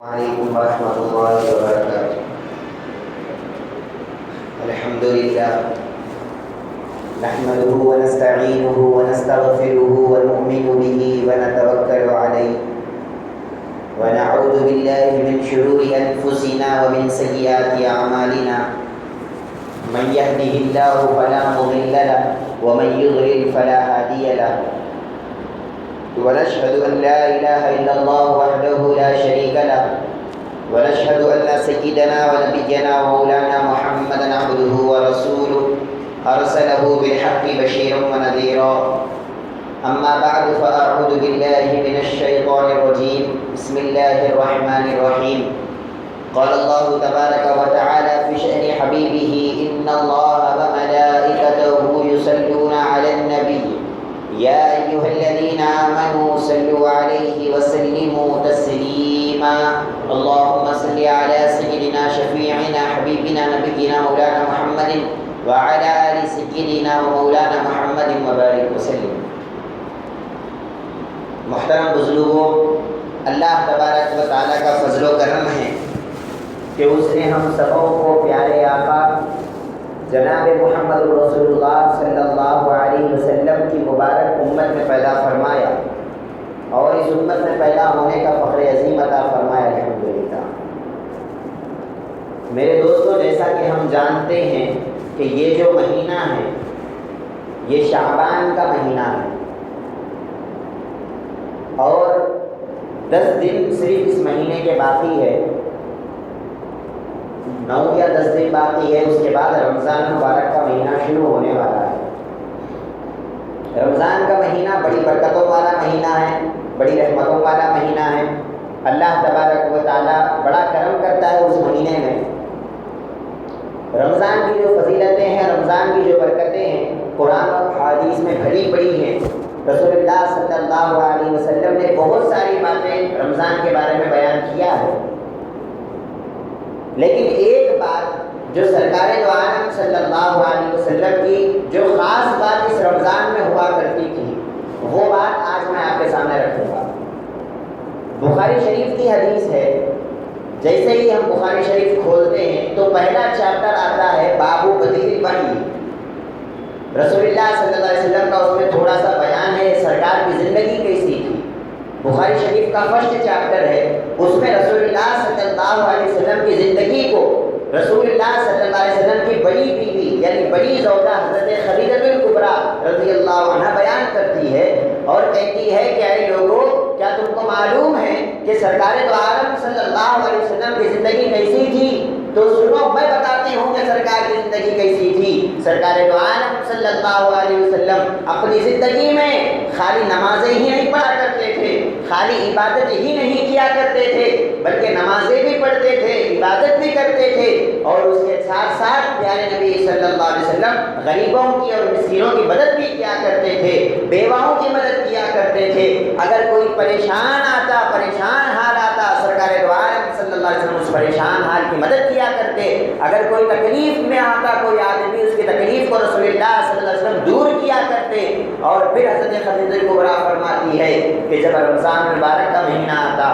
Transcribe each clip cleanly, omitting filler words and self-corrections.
وعلیکم ورحمۃ اللہ وبرکاتہ۔ الحمد للہ نحمده ونستعینه ونستغفره ونؤمن به ونتوکل علیہ ونعوذ باللہ من شرور انفسنا ومن سیئات اعمالنا من یهده اللہ فلا مضل له ومن یضلل فلا هادی له ونشهد أن لا إله إلا الله وحده لا شريك له ونشهد أن سيدنا ونبينا ومولانا محمدا عبده ورسوله أرسله بالحق بشيرا ونذيرا أما بعد فأعوذ بالله من الشيطان الرجيم بسم الله الرحمن الرحيم قال الله تبارك وتعالى في شأن حبيبه إن الله وملائكته يصلون على النبي يا أيها الذين آمنوا صلوا عليه وسلموا تسليما اللهم صل على سيدنا شفيعنا حبيبنا نبينا مولانا محمد وعلى آل سيدنا ومولانا محمد وبارك وسلم۔ محترم بزرگوں، اللہ تبارک و تعالیٰ کا فضل و کرم ہے کہ اس نے ہم سبوں کو پیارے آقا جناب محمد رسول اللہ صلی اللہ علیہ وسلم کی مبارک امت میں پیدا فرمایا اور اس امت میں پیدا ہونے کا فخر عظیم عطا فرمایا، الحمدللہ۔ میرے دوستو، جیسا کہ ہم جانتے ہیں کہ یہ جو مہینہ ہے یہ شعبان کا مہینہ ہے اور 10 دن صرف اس مہینے کے باقی ہے، 9 یا 10 دن باقی ہے، اس کے بعد رمضان مبارک کا مہینہ شروع ہونے والا ہے۔ رمضان کا مہینہ بڑی برکتوں والا مہینہ ہے، بڑی رحمتوں والا مہینہ ہے۔ اللہ تبارک و تعالیٰ بڑا کرم کرتا ہے اس مہینے میں۔ رمضان کی جو فضیلتیں ہیں، رمضان کی جو برکتیں ہیں، قرآن اور حدیث میں بھری پڑی ہیں۔ رسول اللہ صلی اللہ علیہ وسلم نے بہت ساری باتیں رمضان کے بارے میں بیان کیا ہے، لیکن ایک بات جو سرکار دو عالم صلی اللہ علیہ وسلم کی جو خاص بات اس رمضان میں ہوا کرتی تھی، وہ بات آج میں آپ کے سامنے رکھوں گا۔ بخاری شریف کی حدیث ہے، جیسے ہی ہم بخاری شریف کھولتے ہیں تو پہلا چیپٹر آتا ہے بابو بدیل بنی۔ رسول اللہ صلی اللہ علیہ وسلم کا اس میں تھوڑا سا بیان ہے، سرکار کی زندگی کیسی تھی۔ بخاری شریف کا فرسٹ چیپٹر ہے، اس میں رسول اللہ صلی اللہ علیہ وسلم کی زندگی کو رسول اللہ صلی اللہ علیہ وسلم کی بڑی بیوی یعنی بڑی زوجہ حضرت خدیجہ الکبریٰ رضی اللہ عنہا بیان کرتی ہے اور کہتی ہے کہ اے لوگو، کیا تم کو معلوم ہے کہ سرکار دو عالم صلی اللہ علیہ وسلم کی زندگی کیسی تھی؟ تو سنو، میں بتاتی ہوں کہ سرکار کی زندگی کیسی تھی۔ سرکار دو عالم صلی اللہ علیہ وسلم اپنی زندگی میں خالی نمازیں ہی نہیں پڑھا کرتے تھے، خالی عبادت ہی نہیں کیا کرتے تھے، بلکہ نمازیں بھی پڑھتے تھے، عبادت بھی کرتے تھے، اور اس کے ساتھ ساتھ پیارے نبی صلی اللہ علیہ وسلم غریبوں کی اور مسکینوں کی مدد بھی کیا کرتے تھے، بیواؤں کی مدد کیا کرتے تھے۔ اگر کوئی پریشان آتا، پریشان حال آتا، سرکار دو عالم صلی اللہ علیہ وسلم اس پریشان حال کی مدد کیا کرتے۔ اگر کوئی تکلیف میں آتا کوئی آدمی، اس کی تکلیف کو رسول اللہ صلی اللہ علیہ وسلم دور کیا کرتے۔ اور پھر حضرت خدیجہ کبریٰ فرماتی ہے کہ جب رمضان مبارک کا مہینہ آتا،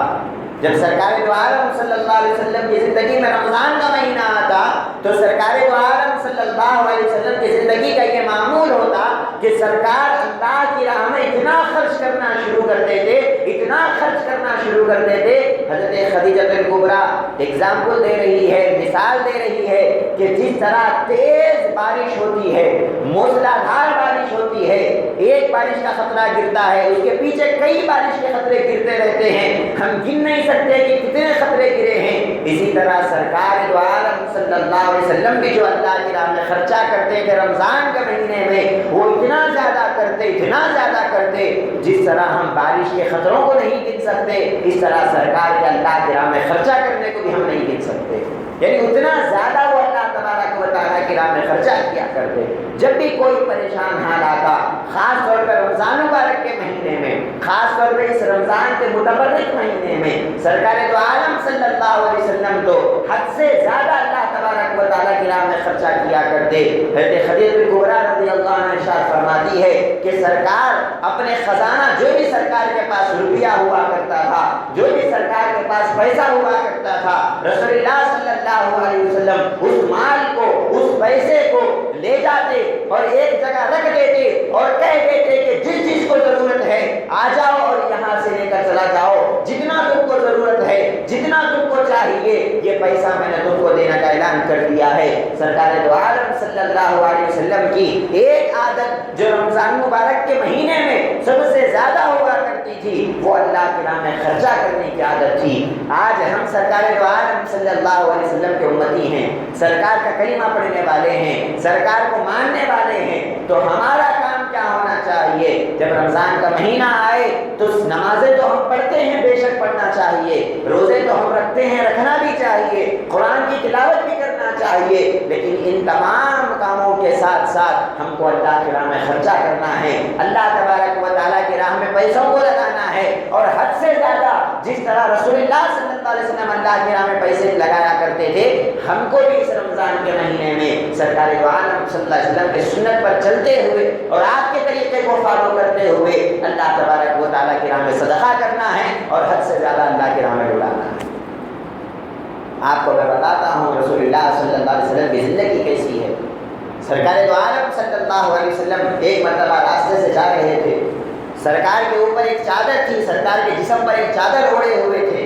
جب سرکار دو عالم صلی اللہ علیہ وسلم کی زندگی میں رمضان کا مہینہ آتا تو سرکار دو عالم صلی اللہ علیہ وسلم کی زندگی کا یہ معمول ہوتا کہ سرکار اللہ کی راہ میں اتنا خرچ کرنا شروع کرتے تھے، اتنا خرچ کرنا شروع کرتے تھے۔ حضرت خدیجہ الکبریٰ ایگزامپل دے رہی ہے، مثال دے رہی ہے کہ جس طرح تیز بارش ہوتی ہے، موسلادھار بارش ہوتی ہے، ایک بارش کا خطرہ گرتا ہے، اس کے پیچھے کئی بارش کے خطرے گرتے رہتے ہیں، ہم گن نہیں سکتے کہ کتنے خطرے گرے ہیں۔ اسی طرح سرکار دو عالم صلی اللہ علیہ وسلم بھی جو اللہ کی راہ میں خرچہ کرتے تھے رمضان کے مہینے میں، وہ اتنا زیادہ کرتے، اتنا زیادہ کرتے، جس طرح ہم بارش کے خطروں کو نہیں گن سکتے، اس طرح سرکار کے اللہ کی راہ میں خرچہ کرنے کو بھی ہم نہیں گن سکتے۔ یعنی اتنا زیادہ وہ اللہ تبارک و تعالیٰ کی راہ میں خرچہ کیا کرتے۔ جب بھی کوئی پریشان حال آتا، خاص طور پر رمضان مبارک کے مہینے میں، خاص طور پر اس رمضان کے متبرک مہینے میں، سرکار دو عالم صلی صلی اللہ علیہ وسلم تو حد سے زیادہ اللہ تبارک و تعالیٰ کی راہ میں خرچہ کیا کرتے۔ حضرت خدیجہ کبریٰ رضی اللہ عنہ ارشاد فرماتی ہے کہ سرکار اپنے خزانہ، جو بھی سرکار کے پاس روپیہ ہوا کرتا تھا، جو بھی سرکار کے پاس پیسہ ہوا کرتا تھا، رسول اللہ صلی اللہ علیہ وسلم اس مال کو، اس پیسے کو لے جاتے اور ایک جگہ رکھ دیتے اور کہہ دیتے کہ جس چیز کو ضرورت ہے آ جاؤ اور یہاں سے لے کر چلا جاؤ، جتنا تم کو ضرورت ہے، جتنا تم کو چاہیے، یہ پیسہ میں نے تم کو دینے کا اعلان کر دیا ہے۔ سرکار دو عالم صلی اللہ علیہ وسلم کی ایک عادت جو رمضان مبارک کے مہینے میں سب سے زیادہ ہوا کرتی تھی، وہ اللہ کے نام میں خرچہ کرنے کی عادت تھی۔ آج ہم سرکار دو عالم صلی اللہ علیہ وسلم کے امتی ہیں، سرکار کا کلمہ پڑھنے والے ہیں، سرکار کو ماننے والے ہیں، تو ہمارا کام کیا ہونا چاہیے؟ جب رمضان کا مہینہ آئے تو نمازیں تو ہم پڑھتے ہیں، بے شک پڑھنا چاہیے، روزے تو ہم رکھتے ہیں، رکھنا بھی چاہیے، قرآن کی تلاوت بھی کرنا چاہیے، لیکن ان تمام کاموں کے ساتھ ساتھ ہم کو اللہ کی راہ میں خرچہ کرنا ہے، اللہ تبارک و تعالیٰ کی راہ میں پیسوں کو لگانا ہے، اور حد سے زیادہ جس طرح رسول اللہ صلی اللہ علیہ وسلم اللہ کی راہ میں پیسے لگایا کرتے تھے، ہم کو بھی اس رمضان کے مہینے میں سرکار دو عالم صلی اللہ علیہ وسلم کے سنت پر چلتے ہوئے اور آپ کے طریقے کو فالو کرتے ہوئے اللہ تبارک و تعالیٰ کی راہ میں صدقہ کرنا ہے اور حد سے زیادہ اللہ کی راہ میں ڈلانا ہے۔ آپ کو میں بتاتا ہوں رسول اللہ صلی اللہ علیہ وسلم کی زندگی کیسی ہے۔ سرکار دو عالم صلی اللہ علیہ وسلم ایک مرتبہ راستے سے جا رہے تھے، سرکار کے اوپر ایک چادر تھی، سرکار کے جسم پر ایک چادر اوڑے ہوئے تھے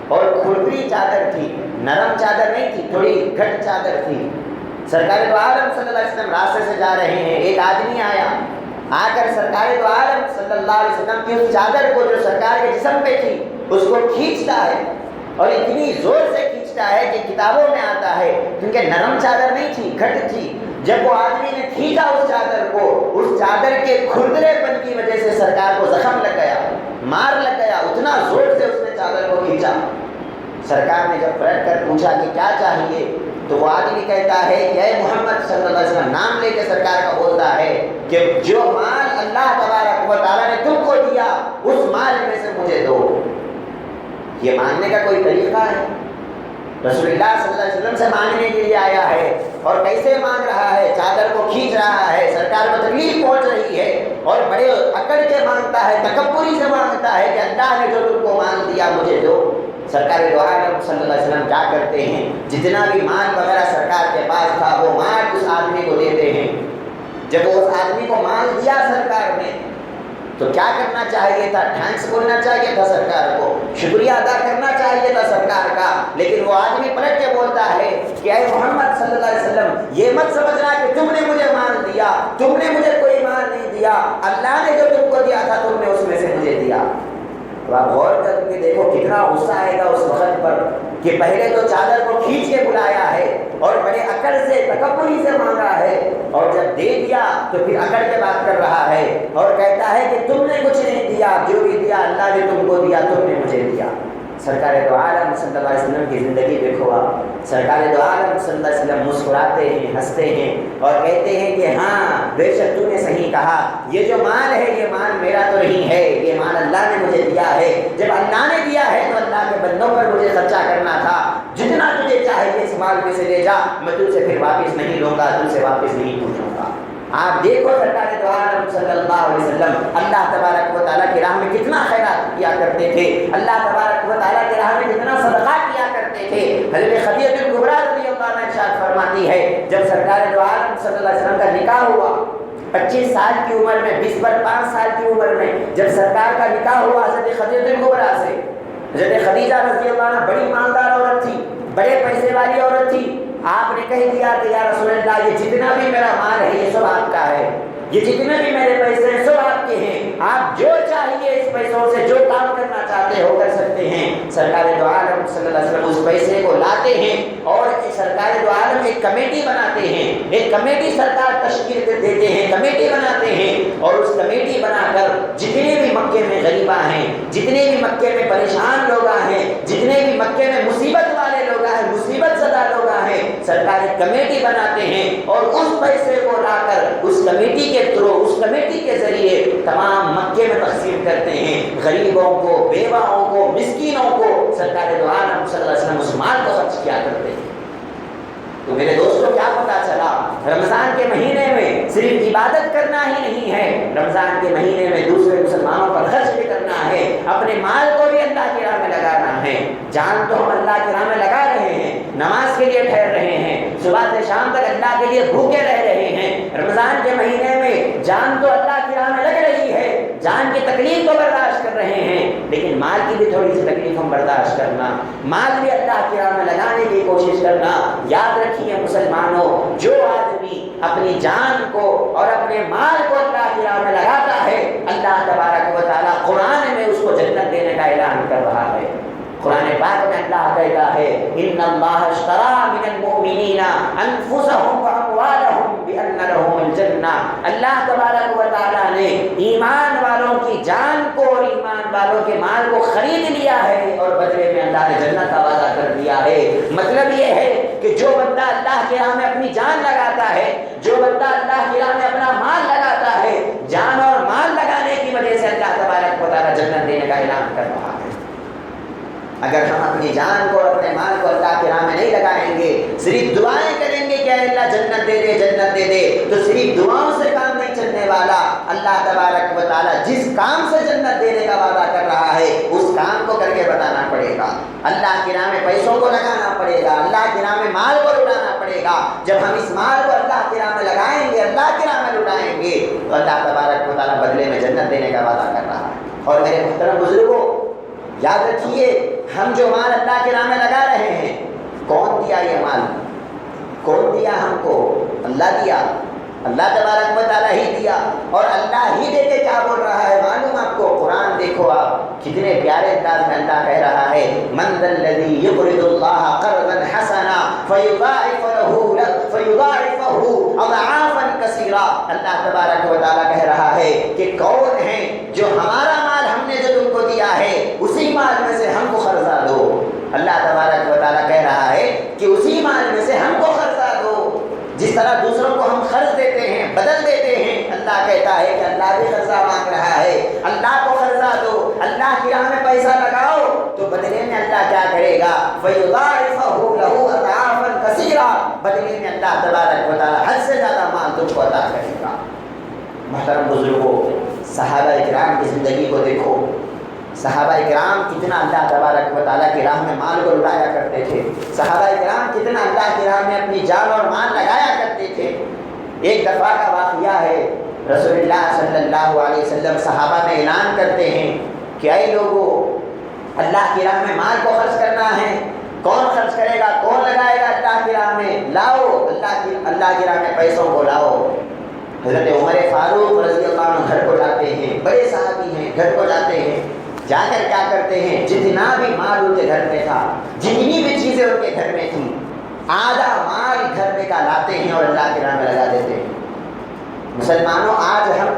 اور کھردری چادر تھی، نرم چادر نہیں تھی، تھوڑی گھٹ چادر تھی۔ سرکار دو عالم صلی اللہ علیہ وسلم راستے سے جا رہے ہیں، ایک آدمی آیا، آ کر سرکار دو عالم صلی اللہ علیہ وسلم کی اس چادر کو جو سرکار کے جسم پہ تھی اس کو کھینچتا ہے، اور اتنی زور سے کھینچتا ہے کہ کتابوں میں آتا ہے، کیونکہ نرم چادر نہیں تھی، گھٹ تھی، جب وہ آدمی نے کھینچا اس چادر کو، اس چادر کے کھردرے پن کی وجہ سے سرکار کو زخم لگ گیا، مار لگ گیا، اتنا زور سے اس نے چادر کو کھینچا۔ سرکار نے جب پلٹ کر پوچھا کہ کیا چاہیے، تو وہ آدمی کہتا ہے کہ اے محمد صلی اللہ علیہ وسلم، نام لے کے سرکار کا بولتا ہے کہ جو مال اللہ تبارک و تعالیٰ نے تم کو دیا اس مال میں سے مجھے دو۔ یہ مانگنے کا کوئی طریقہ ہے؟ رسول اللہ صلی اللہ علیہ وسلم سے مانگنے کے لیے آیا ہے، اور کیسے مانگ رہا ہے؟ چادر کو کھینچ رہا ہے، سرکار کو تکلیف پہنچ رہی ہے، اور بڑے اکڑ کے مانگتا ہے، تکبری سے مانگتا ہے کہ اللہ نے جو تم کو مال دیا مجھے دو۔ سرکار دو عالم صلی اللہ علیہ وسلم کیا کرتے ہیں؟ جتنا بھی مال وغیرہ سرکار کے پاس تھا وہ مال اس آدمی کو دیتے ہیں۔ جب وہ اس آدمی کو مال دیا سرکار نے تو کیا کرنا چاہیے تھا؟ تھینکس بولنا چاہیے تھا سرکار کو، شکریہ ادا کرنا چاہیے تھا سرکار کا، لیکن وہ آدمی پلٹ کے بولتا ہے کہ اے محمد صلی اللہ علیہ وسلم، یہ مت سمجھنا کہ تم نے مجھے مال دیا، تم نے مجھے کوئی مال نہیں دیا، اللہ نے جو تم کو دیا تھا تم نے اس میں سے مجھے دیا۔ تو آپ غور کر کے دیکھو کتنا غصہ آئے گا اس وقت پر کہ پہلے تو چادر کو کھینچ کے بلایا ہے اور بڑے اکڑ سے، تکبری سے مانگا ہے، اور جب دے دیا تو پھر اکڑ کے بات کر رہا ہے اور کہتا ہے کہ تم نے کچھ نہیں دیا، جو بھی دیا اللہ نے تم کو دیا، تم نے مجھے دیا۔ سرکار دو عالم صلی اللہ علیہ وسلم کی زندگی دیکھو آپ، سرکار دو عالم صلی اللہ علیہ وسلم مسکراتے ہیں، ہنستے ہیں اور کہتے ہیں کہ ہاں بے شک تو نے صحیح کہا، یہ جو مال ہے یہ مال میرا تو نہیں ہے، یہ مال اللہ نے مجھے دیا ہے، جب اللہ نے دیا ہے تو اللہ کے بندوں پر مجھے خرچہ کرنا تھا، جتنا تجھے چاہیے اس مال میں سے لے جا، میں تجھ سے پھر واپس نہیں لوں گا، تجھ سے واپس نہیں پوچھوں گا۔ آپ دیکھو سرکار دو عالم صلی اللہ علیہ وسلم اللہ تبارک و تعالیٰ کی راہ میں کتنا خیرات کیا کرتے تھے، اللہ تبارک و تعالیٰ کی راہ میں کتنا صدقہ کیا کرتے تھے۔ حضرت خدیجہ کبریٰ رضی اللہ عنہا ارشاد فرماتی ہے جب سرکار دو عالم صلی اللہ علیہ وسلم کا نکاح ہوا 25 سال کی عمر میں، 20-5 سال کی عمر میں جب سرکار کا نکاح ہوا حضرت خدیجہ کبریٰ سے، حضرت خدیجہ رضی اللہ عنہا بڑی مالدار عورت تھی، بڑے پیسے والی عورت تھی۔ آپ نے کہہ دیا کہ یا رسول اللہ یہ جتنا بھی میرا مال ہے یہ سب آپ کا ہے، یہ جتنے بھی میرے پیسے ہیں سب آپ کے ہیں، آپ جو چاہیے اس پیسوں سے جو کام کرنا چاہتے ہو کر سکتے ہیں۔ سرکار دو عالم صلی اللہ علیہ وسلم اس پیسے کو لاتے ہیں اور سرکار دو عالم ایک کمیٹی بناتے ہیں، ایک کمیٹی سرکار تشکیل دیتے ہیں، کمیٹی بناتے ہیں، اور اس کمیٹی بنا کر جتنے بھی مکے میں غریباں ہیں، جتنے بھی مکے میں پریشان لوگ ہیں، جتنے بھی مکے میں مصیبت والے لوگ ہیں، مصیبت زدہ لوگ ہیں، سرکار ایک کمیٹی بناتے ہیں اور اس پیسے کو لا کر اس کمیٹی کے تھرو، اس کمیٹی کے ذریعے تمام مکے میں تقسیم کرتے ہیں، غریبوں کو، بیواؤں کو، مسکینوں کو۔ سرکار دو عالم صلی رمضان کے مہینے میں صرف عبادت کرنا ہی نہیں ہے، رمضان کے مہینے میں دوسرے مسلمانوں پر خرچ بھی کرنا ہے، اپنے مال کو بھی اللہ کی راہ میں لگانا ہے۔ جان تو ہم اللہ کی راہ میں لگا رہے ہیں، نماز کے لیے ٹھہر رہے ہیں، صبح سے شام تک اللہ کے لیے بھوکے رہ رہے ہیں۔ رمضان کے مہینے میں جان تو اللہ کی راہ میں لگ رہی ہے، جان کی تکلیف تو برداشت کر رہے ہیں، لیکن مال کی بھی تھوڑی سی تکلیف ہم برداشت کرنا، مال بھی اللہ کی راہ میں لگانے کی کوشش کرنا۔ یاد رکھیے مسلمانوں، جو آدمی اپنی جان کو اور اپنے مال کو اللہ کی راہ میں لگاتا ہے، اللہ تبارک و تعالیٰ قرآن میں اس کو جنت دینے کا اعلان کر رہا ہے۔ قرآن پاک میں اللہ کہتا ہے ان اللہ اشترى من المؤمنین انفسهم واموالهم بان لهم الجنہ، اللہ تبارک و تعالیٰ نے ایمان والوں کی جان کو اور ایمان والوں کے مال کو خرید لیا ہے اور بدلے میں اللہ نے جنت کا وعدہ کر دیا ہے۔ مطلب یہ ہے کہ جو بندہ اللہ کی راہ میں اپنی جان لگاتا ہے، جو بندہ اللہ کی راہ میں اپنا مال لگاتا ہے، جان اور مال لگانے کی وجہ سے اللہ تبارک و تعالیٰ جنت دینے کا اعلان کر رہا ہے۔ اگر ہم اپنی جان کو اور اپنے مال کو اللہ کی راہ میں نہیں لگائیں گے، صرف دعائیں کریں گے کہ اے اللہ جنت دے دے جنت دے دے، تو صرف دعاؤں سے کام نہیں چلنے والا۔ اللہ تبارک و تعالیٰ جس کام سے جنت دینے کا وعدہ کر رہا ہے اس کام کو کر کے بتانا پڑے گا۔ اللہ کی راہ میں پیسوں کو لگانا پڑے گا، اللہ کی راہ میں مال کو لٹانا پڑے گا۔ جب ہم اس مال کو اللہ کی راہ میں لگائیں گے، اللہ کی راہ میں لٹائیں گے، تو اللہ تبارک و تعالیٰ بدلے میں جنت دینے کا وعدہ کر رہا ہے۔ اور میرے محترم بزرگوں، یاد رکھیے ہم جو مال اللہ کے نام میں لگا رہے ہیں، کون دیا یہ مال؟ کون دیا ہم کو؟ اللہ دیا، اللہ تبارک و تعالیٰ ہی دیا۔ اور اللہ ہی دے کے کیا بول رہا ہے معلوم آپ کو؟ قرآن دیکھو آپ، کتنے پیارے انداز میں اللہ کہہ رہا ہے من ذا الذی یقرض اللہ قرضا حسنا فیضاعفہ اضعافا کثیرا۔ اللہ تبارک و تعالیٰ کہہ رہا ہے کہ کون ہے جو ہمارا مال ہم نے جو تم کو دیا ہے اسی مال میں سے ہم کو قرضہ دو۔ اللہ تبارک و تعالیٰ کہہ رہا ہے کہ اسی مال میں سے ہم کو قرضہ دو۔ جس طرح دوسروں کو ہم قرض دیتے ہیں، بدل دیتے ہیں، اللہ کہتا ہے کہ اللہ بھی قرضہ مانگ رہا ہے، اللہ کو قرضہ دو، اللہ کی راہ میں پیسہ لگاؤ، تو بدلے میں اللہ کیا کرے گا؟ فَيُضَاعِفَهُ لَهُ أَضْعَافًا كَثِيرًا، بدلے میں اللہ تبارک و تعالیٰ حد سے زیادہ مال تم کو عطا کرے گا۔ محترم بزرگوں، صحابہ اکرام کی زندگی کو دیکھو، صحابہ اکرام کتنا اللہ تبارک و تعالیٰ کی راہ میں مال کو لٹایا کرتے تھے، صحابہ اکرام کتنا اللہ کی راہ میں اپنی جان اور مال لگایا کرتے تھے۔ ایک دفعہ کا واقعہ ہے، رسول اللہ صلی اللہ علیہ وسلم صحابہ میں اعلان کرتے ہیں کہ اے لوگو، اللہ کی راہ میں مال کو خرچ کرنا ہے، کون خرچ کرے گا، کون لگائے گا اللہ کی راہ میں؟ لاؤ اللہ کی راہ میں پیسوں کو لاؤ۔ حضرت عمر فاروق رضی اللہ عنہ گھر کو جاتے ہیں، بڑے صحابی ہیں، گھر کو جاتے ہیں، جا کر کیا کرتے ہیں؟ جتنا بھی مال ان کے گھر میں تھا، جتنی بھی چیزیں ان کے گھر میں تھیں، آدھا مال گھر میں کا لاتے ہیں اور اللہ کی راہ میں لگا دیتے ہیں۔ مسلمانوں، آج ہم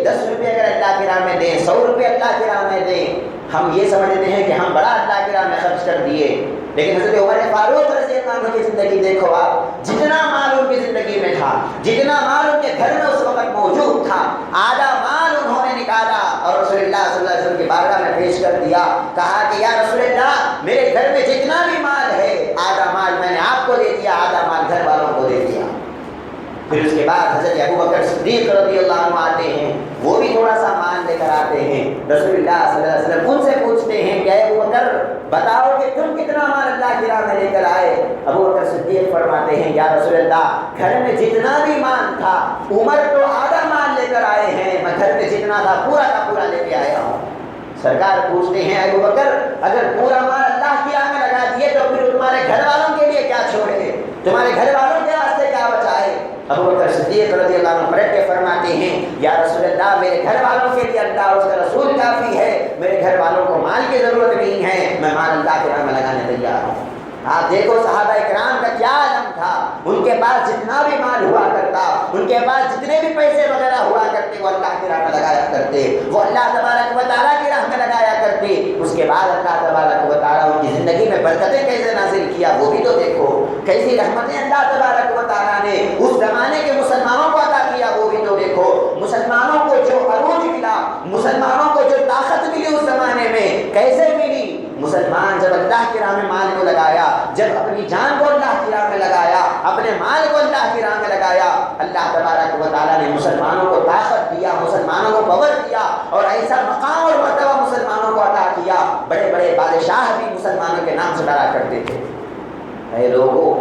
10 روپے اگر اللہ کی راہ میں دیں، 100 روپے اللہ کی راہ میں دیں، ہم یہ سمجھتے ہیں کہ ہم بڑا اللہ کی راہ میں خرچ کر دیے، لیکن حضرت عمر فاروق رضی اللہ عنہ کی زندگی دیکھو آپ، جتنا مال ان کی زندگی میں تھا، جتنا مال ان کے گھر میں اس وقت موجود تھا، آدھا مال انہوں نے نکالا اور رسول اللہ صلی اللہ علیہ وسلم کی بارگاہ میں پیش کر دیا۔ کہا کہ یا رسول اللہ، میرے گھر میں جتنا بھی مال ہے، آدھا مال میں نے آپ کو دے دیا، آدھا مال گھر والوں کو دے دیا۔ پھر اس کے بعد حضرت ابوبکر صدیق رضی اللہ عنہ آتے ہیں، وہ بھی تھوڑا سا مال لے کر آتے ہیں، رسول اللہ صلی اللہ علیہ وسلم ان سے پوچھتے ہیں کہ اے ابوبکر بتاؤ کہ تم کتنا مال اللہ کی راہ میں لے کر آئے؟ ابوبکر صدیق فرماتے ہیں یا رسول اللہ، گھر میں جتنا بھی مال تھا، عمر تو آدھا مال لے کر آئے ہیں، میں گھر میں جتنا تھا پورا کا پورا لے کے آیا ہوں۔ سرکار پوچھتے ہیں ابوبکر، اگر پورا مال اللہ کی راہ میں لگا دیے تو پھر تمہارے گھر والوں کے لیے کیا چھوڑے؟ تمہارے گھر والوں کے واسطے کیا بچائے؟ ابوبکر صدیق رضی اللہ عنہ پلٹ کے فرماتے ہیں یا رسول اللہ، میرے گھر والوں کے لیے اللہ اور اس کا رسول کافی ہے، میرے گھر والوں کو مال کی ضرورت نہیں ہے، میں مال اللہ کے راہ میں لگانے تیار ہوں۔ آپ دیکھو صحابہ اکرام کا کیا عالم تھا، ان کے پاس جتنا بھی مال ہوا کرتا، ان کے پاس جتنے بھی پیسے وغیرہ ہوا کرتے، وہ اللہ کی راہ میں لگایا کرتے، وہ اللہ تبارک و تعالیٰ کی راہ میں لگایا کرتے۔ اس کے بعد اللہ تبارک و تعالیٰ ان کی زندگی میں برکتیں کیسے نازل کیا وہ بھی تو دیکھو، کیسی رحمتیں اللہ تبارک و تعالیٰ نے اس زمانے کے مسلمانوں کو عطا کیا وہ بھی تو دیکھو۔ مسلمانوں کو جو عروج ملا، مسلمانوں کو جو طاقت ملی اس زمانے میں، کیسے ملی؟ مسلمان جب اللہ کی راہ میں مال کو لگایا، جب اپنی جان کو اللہ کی راہ میں لگایا، اپنے مال کو اللہ کی راہ میں لگایا، بڑے بڑے بادشاہ بھی مسلمانوں کے نام سے ڈرا کرتے تھے۔ اے لوگوں،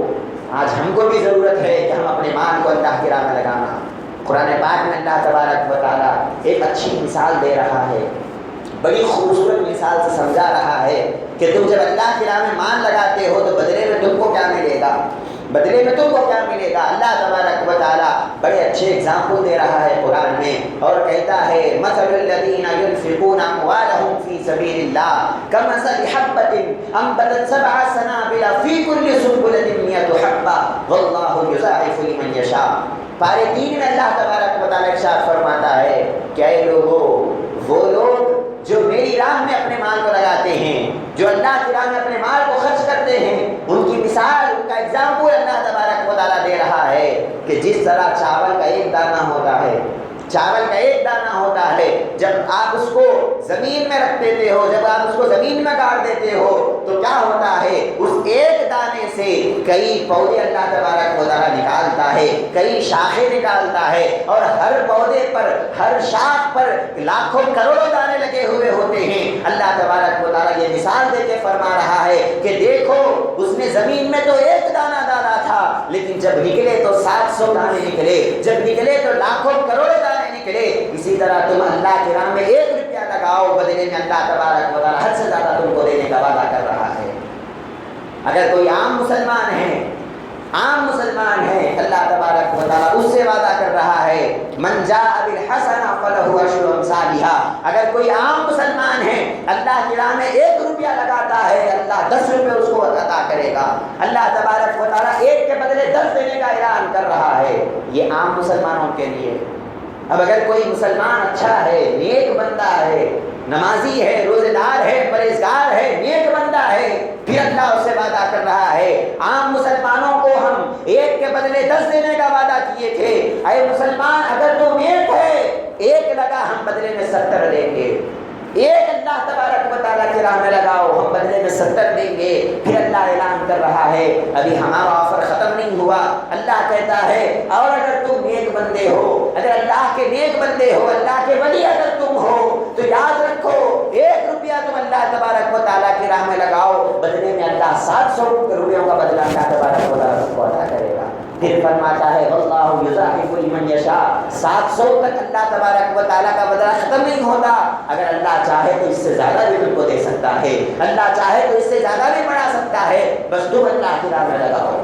آج ہم کو بھی ضرورت ہے کہ ہم اپنے مال کو اللہ کی راہ میں لگانا۔ قرآن پاک میں اللہ تبارک و تعالیٰ ایک اچھی مثال دے رہا ہے، بڑی خوبصورت مثال سے سمجھا رہا ہے کہ تم جب اللہ کی راہ میں مال لگاتے ہو تو بدلے میں تم کو کیا ملے گا، بدلے میں تم کو کیا ملے گا۔ اللہ تبارک و تعالیٰ بڑے اچھے اگزامپل دے رہا ہے قرآن میں، اور کہتا ہے مثل الذین ينفقون اموالهم فی سبیل اللہ کمثل حبۃ انبتت سبع سنابل فی کل سنبلۃ مئۃ حبۃ واللہ یضاعف لمن یشاء۔ پارے دین میں اللہ تبارک و تعالیٰ ارشاد فرماتا ہے کہ اے لوگوں، وہ لوگ جو میری راہ میں اپنے مال کو لگاتے ہیں، جو اللہ کی راہ میں اپنے مال کو خرچ کرتے ہیں، ان کی مثال، ان کا ایگزامپل اللہ تبارک و تعالیٰ دے رہا ہے کہ جس طرح چاول کا ایک دانہ ہوتا ہے، چاول کا ایک دانہ ہوتا ہے، جب آپ اس کو زمین میں رکھ دیتے ہو، جب آپ اس کو زمین میں گاڑ دیتے ہو تو کیا ہوتا ہے، اس ایک دانے سے کئی پودے اللہ تبارک و تعالیٰ نکالتا ہے، کئی شاخیں نکالتا ہے، اور ہر پودے پر، ہر شاخ پر لاکھوں کروڑوں دانے لگے ہوئے ہوتے ہیں۔ اللہ تبارک و تعالیٰ یہ مثال دے کے فرما رہا ہے کہ دیکھو، اس نے زمین میں تو ایک دانہ ڈالا تھا، لیکن جب نکلے تو 700 دانے نکلے، جب نکلے تو لاکھوں کروڑوں دانے نکلے۔ اسی طرح تم اللہ کی راہ میں 1 روپیہ لگاؤ، بدلے میں اللہ تبارک و تعالیٰ حد سے زیادہ تم کو دینے کا وعدہ کر رہا ہے۔ اگر کوئی عام مسلمان ہے، عام مسلمان ہے، اللہ تبارک و تعالیٰ اس سے وعدہ کر رہا ہے من جاء بالحسنہ فلہ عشر امثالھا۔ اگر کوئی عام مسلمان ہے، اللہ کی راہ میں 1 روپیہ لگاتا ہے، اللہ 10 روپے اس کو عطا کرے گا۔ اللہ تبارک و تعالیٰ 1 کے بدلے 10 دینے کا اعلان کر رہا ہے، یہ عام مسلمانوں کے لیے۔ اب اگر کوئی مسلمان اچھا ہے، نیک بندہ ہے، نمازی ہے، روزے دار ہے، پرہیزگار ہے، نیک بندہ ہے، پھر اللہ اس سے وعدہ کر رہا ہے۔ عام مسلمانوں کو ہم 1 کے بدلے 10 دینے کا وعدہ کیے تھے، اے مسلمان اگر تم نیک ہے، 1 لگا ہم بدلے میں 70 دیں گے، 1 اللہ تبارک و تعالیٰ کی راہ میں لگاؤ، ہم بدلے میں 70 دیں گے۔ پھر اللہ اعلان کر رہا ہے، ابھی ہمارا آفر ختم نہیں ہوا۔ اللہ کہتا ہے اور اگر تم نیک بندے ہو، اگر اللہ کے نیک بندے ہو، اللہ کے ولی اگر تم ہو، تو یاد رکھو 1 روپیہ تم اللہ تبارک و تعالیٰ کی راہ میں لگاؤ، بدلے میں اللہ 700 روپیوں کا بدلہ اللہ تبارک و تعالیٰ کو عطا کرے گا۔ پھر فرماتا ہے واللہ یضاعف لمن یشاء، 700 تک اللہ تبارک و تعالیٰ کا بدلہ ختم نہیں ہوتا۔ اگر اللہ چاہے تو اس سے زیادہ بھی تم کو دے سکتا ہے، اللہ چاہے تو اس سے زیادہ بھی بڑھا سکتا ہے، بس تم اللہ کی راہ میں لگاؤ۔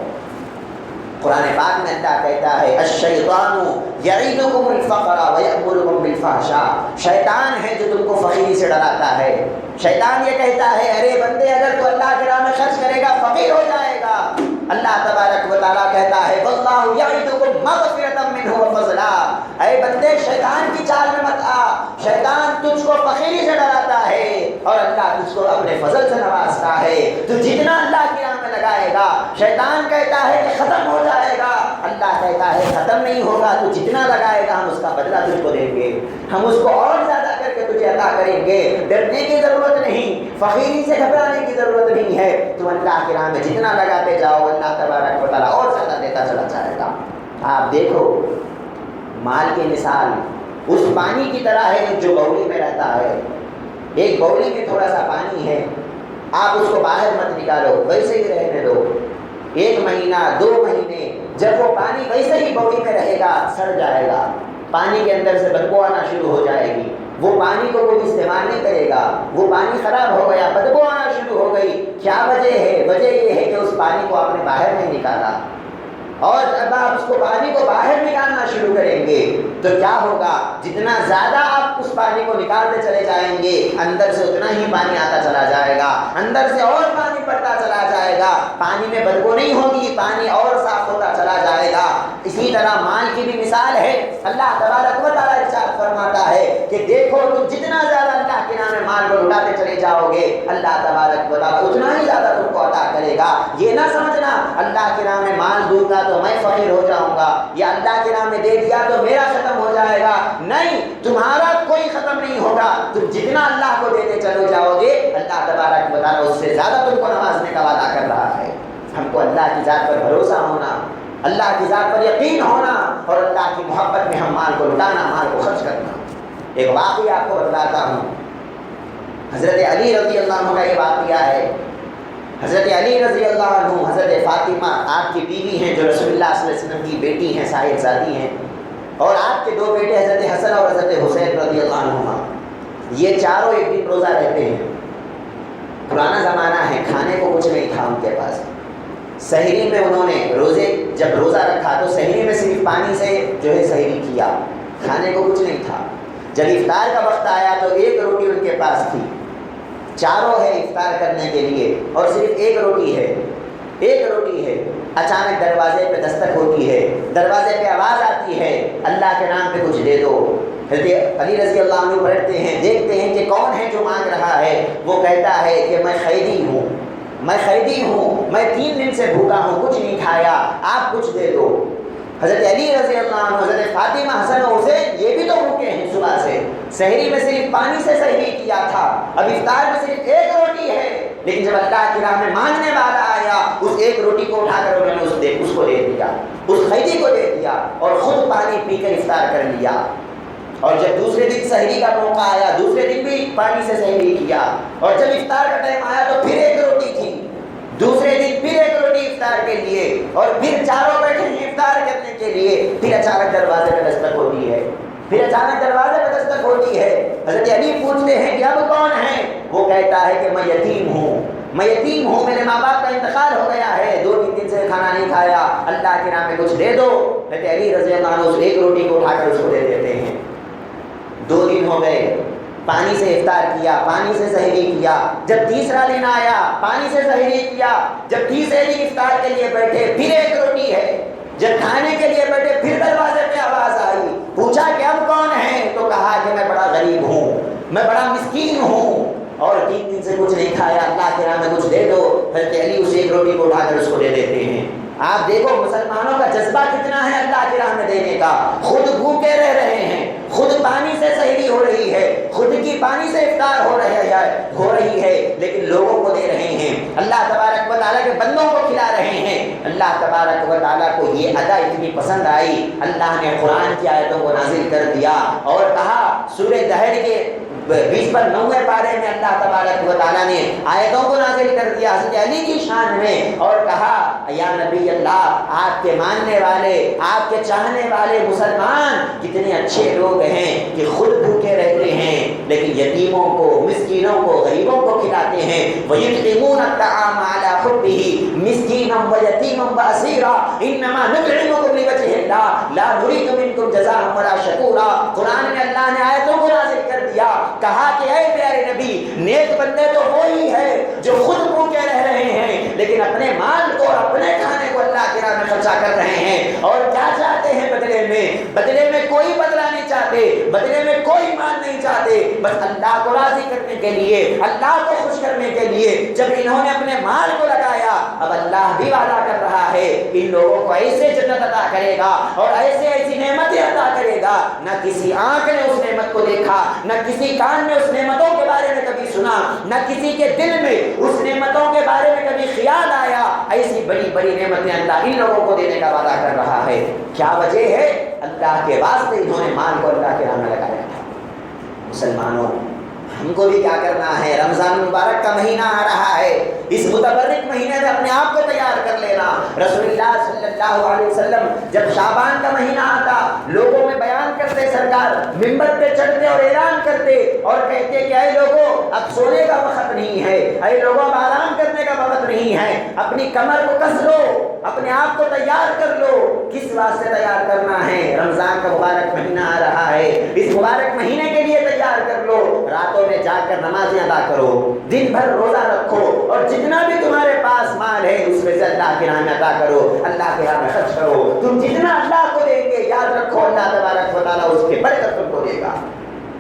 قرآن پاک میں اللہ کہتا ہے الشیطان یعیدکم الفقر ویأمرکم بالفحشاء، شیطان ہے جو تم کو فقیری سے ڈراتا ہے۔ شیطان یہ کہتا ہے ارے بندے اگر تو اللہ کی راہ میں خرچ کرے گا فقیر ہو جائے گا۔ اللہ تبارک و تعالیٰ کہتا ہے واللہ یعدکم مغفرۃ منہ وفضلا، اے بندے شیطان کی چال میں مت آ، شیطان تجھ کو فقیری سے ڈراتا ہے اور اللہ تجھ کو اپنے فضل سے نوازتا ہے۔ تو جتنا اللہ کی راہ میں لگائے گا، شیطان کہتا ہے کہ ختم ہو جائے گا، اللہ کہتا ہے ختم نہیں ہوگا، تو جتنا لگائے گا ہم اس کا بدلہ تجھ کو دیں گے، ہم اس کو اور زیادہ کر کے تجھے عطا کریں گے۔ ڈرنے کی ضرورت نہیں، فقیری سے گھبرانے کی ضرورت نہیں ہے، تم اللہ کی راہ میں جتنا لگاتے جاؤ اللہ تبارک و تعالیٰ اور زیادہ دیتا چلا جائے گا۔ آپ دیکھو مال کی مثال اس پانی کی طرح ہے جو باؤلی میں رہتا ہے۔ ایک باؤلی میں تھوڑا سا پانی ہے، آپ اس کو باہر مت نکالو، ویسے ہی رہنے دو، 1 مہینہ 2 مہینے، جب وہ پانی ویسے ہی باؤلی میں رہے گا سڑ جائے گا، پانی کے اندر سے بدبو آنا شروع ہو جائے گی، وہ پانی کو کوئی استعمال نہیں کرے گا، وہ پانی خراب ہو گیا، بدبو آنا شروع ہو گئی۔ کیا وجہ ہے؟ وجہ یہ ہے کہ اس پانی کو آپ نے باہر نہیں نکالا، اور جب آپ اس کو پانی کو باہر نکالنا شروع کریں گے تو کیا ہوگا، جتنا زیادہ آپ اس پانی کو نکالتے چلے جائیں گے اندر سے اتنا ہی پانی آتا چلا جائے گا، اندر سے اور پانی پڑتا چلا جائے گا، پانی میں بدبو نہیں ہوگی، پانی اور صاف ہوتا چلا جائے گا۔ اسی طرح مال کی بھی مثال ہے، اللہ تبارک و تعالیٰ ارشاد فرماتا ہے کہ دیکھو تم جتنا زیادہ اللہ کے نام میں مال کو لٹاتے چلے جاؤ گے، اللہ تبارک و تعالیٰ اتنا ہی زیادہ تم کو عطا کرے گا۔ یہ نہ سمجھنا اللہ کے نام میں مال دوں گا تو میں فقیر ہو جاؤں گا، یا اللہ کے نام میں دے دیا تو میرا ختم ہو جائے گا، نہیں، تمہارا کوئی ختم نہیں ہوگا، تم جتنا اللہ کو دیتے چلو جاؤ گے اللہ تبارک و تعالیٰ اس سے زیادہ تم کو نوازنے کا وعدہ کر رہا ہے۔ ہم کو اللہ کی ذات پر بھروسہ ہونا، اللہ کی ذات پر یقین ہونا، اور اللہ کی محبت میں ہم مال کو لٹانا، مال کو خرچ کرنا۔ ایک واقعہ آپ کو بتلاتا ہوں، حضرت علی رضی اللہ عنہ کا یہ واقعہ ہے. حضرت علی رضی اللہ عنہ حضرت فاطمہ آپ کی بیوی ہیں جو رسول اللہ صلی اللہ علیہ وسلم کی بیٹی ہیں، صاحبزادی ہیں، اور آپ کے دو بیٹے حضرت حسن اور حضرت حسین رضی اللہ عنہما، یہ چاروں ایک دن روزہ رہتے ہیں. پرانا زمانہ ہے، کھانے کو کچھ نہیں تھا ان کے پاس. سحری میں انہوں نے جب روزہ رکھا تو سحری میں صرف پانی سے جو ہے سحری کیا، کھانے کو کچھ نہیں تھا. جب افطار کا وقت آیا تو ایک روٹی ان کے پاس تھی، چاروں ہے افطار کرنے کے لیے اور صرف ایک روٹی ہے. اچانک دروازے پہ دستک ہوتی ہے، دروازے پہ آواز آتی ہے، اللہ کے نام پہ کچھ دے دو. حضرت علی رضی اللہ عنہ پلٹتے ہیں، دیکھتے ہیں کہ کون ہے جو مانگ رہا ہے. وہ کہتا ہے کہ میں قیدی ہوں، میں 3 دن سے بھوکا ہوں، کچھ نہیں کھایا، آپ کچھ دے دو. حضرت علی رضی اللہ عنہ، حضرت فاطمہ، حسن و حسین یہ بھی تو بھوکے ہیں صبح سے. سحری میں صرف پانی سے سحری کیا تھا، اب افطار میں صرف ایک روٹی ہے. لیکن جب اللہ کی راہ میں مانگنے والا آیا، اس ایک روٹی کو اٹھا کر انہوں نے اس کو دے دیا، اس قیدی کو دے دیا اور خود پانی پی کر افطار کر لیا. اور جب دوسرے دن سحری کا موقع آیا، دوسرے دن بھی پانی سے سحری کیا، اور جب افطار کا ٹائم آیا تو پھر ایک روٹی تھی، دوسرے دن پھر ایک روٹی افطار کے لیے، اور پھر چاروں بیٹھے ہیں افطار کرنے کے لیے. پھر اچانک دروازے پہ دستک ہوتی ہے. حضرت علی پوچھتے ہیں کہ اب کون ہے؟ وہ کہتا ہے کہ میں یتیم ہوں، میرے ماں باپ کا انتقال ہو گیا ہے، 2-3 دن سے کھانا نہیں کھایا، اللہ کے نام میں کچھ دے دو. حضرت علی رضی اللہ عنہ اس ایک روٹی کو اٹھا کر اس کو دے دیتے ہیں. 2 دن ہو گئے، پانی سے افطار کیا، پانی سے سحری کیا. جب تیسرا دن آیا، پانی سے سحری کیا. جب تیسرے دن افطار کے لیے بیٹھے، پھر ایک روٹی ہے. جب کھانے کے لیے بیٹھے پھر دروازے پہ آواز آئی، پوچھا کہ اب کون ہے؟ تو کہا کہ میں بڑا غریب ہوں، میں بڑا مسکین ہوں اور 3 دن سے کچھ نہیں کھایا، اللہ کے نام میں کچھ دے دو. حضرت علی اس ایک روٹی کو اٹھا کر اس کو دے دیتے ہیں. آپ دیکھو مسلمانوں کا جذبہ کتنا ہے اللہ کی راہ میں دینے کا. خود بھوکے رہ رہے ہیں، خود پانی سے سحری ہو رہی ہے، خود کی پانی سے افطار ہو رہی ہے، لیکن لوگوں کو دے رہے ہیں. اللہ تبارک و تعالیٰ کے بندوں کو کھلا رہے ہیں. اللہ تبارک و تعالیٰ کو یہ ادا اتنی پسند آئی، اللہ نے قرآن کی آیتوں کو نازل کر دیا اور کہا سورہ دہر کے 20-9 پارے میں اللہ تبارک و تعالیٰ نے آیتوں کو نازل کر دیا حضرت علی کی شان میں، اور کہا یا نبی اللہ، آپ کے ماننے والے، آپ کے چاہنے والے مسلمان کتنے اچھے لوگ ہیں کہ خود بھوکے رہتے ہیں لیکن یتیموں کو، مسکینوں کو، غریبوں کو کھلاتے ہیں. وَيُطْعِمُونَ الطَّعَامَ عَلَىٰ حُبِّهِ مِسْكِينًا وَيَتِيمًا وَأَسِيرًا إِنَّمَا نُطْعِمُكُمْ لِوَجْهِ اللَّهِ لَا نُرِيدُ مِنكُمْ جَزَاءً وَلَا شُكُورًا. قرآن میں اللہ نے آیتوں کو نازل کر دیا، کہا کہ اے پیارے نبی، نیک بندے تو وہی ہے جو خود بھوکے رہ رہے ہیں لیکن اپنے مال کو، اپنے کھانے کو اللہ کی راہ میں خرچا کر رہے ہیں. اور کیا چاہتے ہیں بدلے میں کوئی بدلہ نہیں چاہتے، بدلے میں کوئی مال نہیں چاہتے، بس اللہ کو راضی کرنے کے لیے، اللہ کو خوش کرنے کے لیے. جب انہوں نے اپنے مال کو لگایا، اب اللہ بھی وعدہ کر رہا ہے ان لوگوں کو ایسے جنت عطا کرے گا اور ایسی نعمتیں عطا کرے گا، نہ کسی آنکھ نے اس نعمت کو دیکھا، نہ کسی کان نے اس نعمتوں کے بارے میں کبھی سنا، نہ کسی کے دل میں اس نعمتوں کے بارے میں کبھی خیال آیا. ایسی بڑی بڑی نعمتیں اللہ ان لوگوں کو دینے کا وعدہ کر رہا ہے. کیا وجہ ہے؟ اللہ کے واسطے انہوں نے مال کو اللہ کے راہ میں لگایا تھا. مسلمانوں، ہم کو بھی کیا کرنا ہے؟ رمضان مبارک کا مہینہ آ رہا ہے، اس متبرک مہینے میں اپنے آپ کو تیار کر لینا. رسول اللہ صلی اللہ علیہ وسلم جب شعبان کا مہینہ آتا، لوگوں میں بیان کرتے، سرکار ممبر پہ چڑھتے اور اعلان کرتے اور کہتے کہ اے لوگوں، اب سونے کا وقت نہیں ہے، اے لوگوں اب آرام کرنے کا وقت نہیں ہے، اپنی کمر کو کس لو، اپنے آپ کو تیار کر لو. کس واسطے تیار کرنا ہے؟ رمضان کا مبارک مہینہ آ رہا ہے، اس مبارک مہینے کے لیے تیار کر لو. راتوں میں جا کر نمازیں ادا کرو، دن بھر روزہ رکھو، اور جتنا بھی تمہارے پاس مال ہے اس میں سے اللہ کے نام میں عطا کرو، اللہ کے راہ میں خرچ کرو. تم جتنا اللہ کو دیں گے، یاد رکھو اللہ تبارک و تعالیٰ اس کے برکت تم کو دے گا.